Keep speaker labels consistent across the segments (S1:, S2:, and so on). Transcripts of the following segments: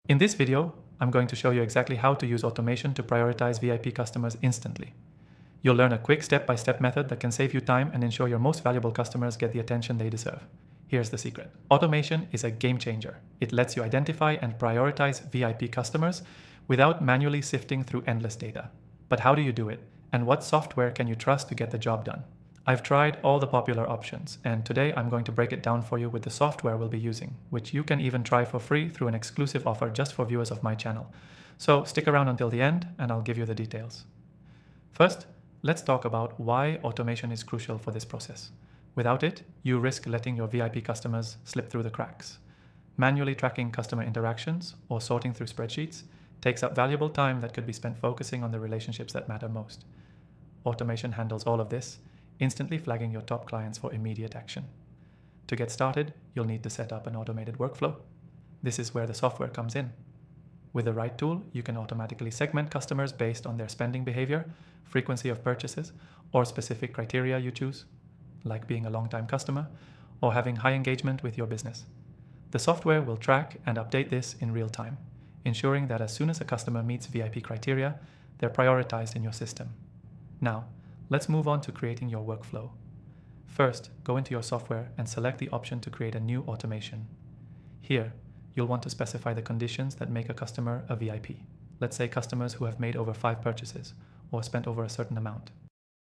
S1: In this video, I'm going to show you exactly how to use automation to prioritize VIP customers instantly. You'll learn a quick step-by-step method that can save you time and ensure your most valuable customers get the attention they deserve. Here's the secret. Automation is a game changer. It lets you identify and prioritize VIP customers without manually sifting through endless data. But how do you do it? And what software can you trust to get the job done? I've tried all the popular options, and today I'm going to break it down for you with the software we'll be using, which you can even try for free through an exclusive offer just for viewers of my channel. So stick around until the end and I'll give you the details. First, let's talk about why automation is crucial for this process. Without it, you risk letting your VIP customers slip through the cracks. Manually tracking customer interactions or sorting through spreadsheets takes up valuable time that could be spent focusing on the relationships that matter most. Automation handles all of this, instantly flagging your top clients for immediate action. To get started, you'll need to set up an automated workflow. This is where the software comes in. With the right tool, you can automatically segment customers based on their spending behavior, frequency of purchases, or specific criteria you choose, like being a long-time customer or having high engagement with your business. The software will track and update this in real time, ensuring that as soon as a customer meets VIP criteria, they're prioritized in your system. Now, let's move on to creating your workflow. First, go into your software and select the option to create a new automation. Here, you'll want to specify the conditions that make a customer a VIP. Let's say customers who have made over 5 purchases or spent over a certain amount.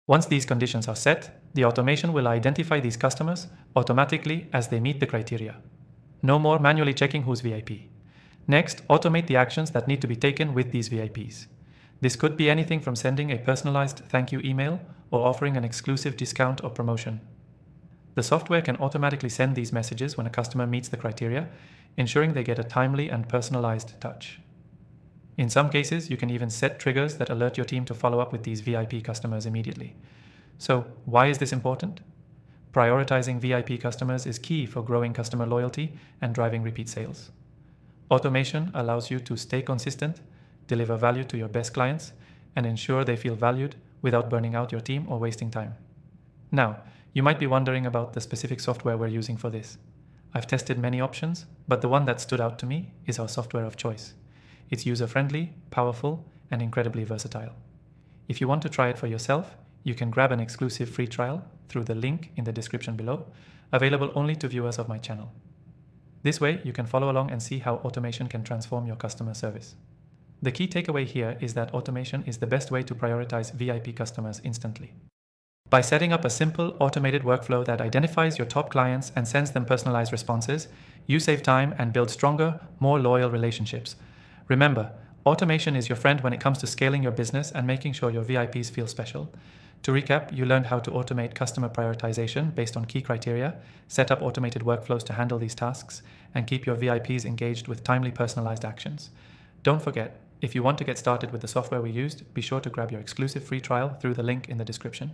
S1: Once these conditions are set, the automation will identify these customers automatically as they meet the criteria. No more manually checking who's VIP. Next, automate the actions that need to be taken with these VIPs. This could be anything from sending a personalized thank you email or offering an exclusive discount or promotion. The software can automatically send these messages when a customer meets the criteria, ensuring they get a timely and personalized touch. In some cases, you can even set triggers that alert your team to follow up with these VIP customers immediately. So, why is this important? Prioritizing VIP customers is key for growing customer loyalty and driving repeat sales. Automation allows you to stay consistent, deliver value to your best clients, and ensure they feel valued without burning out your team or wasting time. Now, you might be wondering about the specific software we're using for this. I've tested many options, but the one that stood out to me is our software of choice. It's user-friendly, powerful, and incredibly versatile. If you want to try it for yourself, you can grab an exclusive free trial through the link in the description below, available only to viewers of my channel. This way, you can follow along and see how automation can transform your customer service. The key takeaway here is that automation is the best way to prioritize VIP customers instantly. By setting up a simple automated workflow that identifies your top clients and sends them personalized responses, you save time and build stronger, more loyal relationships. Remember, automation is your friend when it comes to scaling your business and making sure your VIPs feel special. To recap, you learned how to automate customer prioritization based on key criteria, set up automated workflows to handle these tasks, and keep your VIPs engaged with timely personalized actions. Don't forget, if you want to get started with the software we used, be sure to grab your exclusive free trial through the link in the description.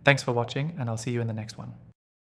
S1: Thanks for watching, and I'll see you in the next one.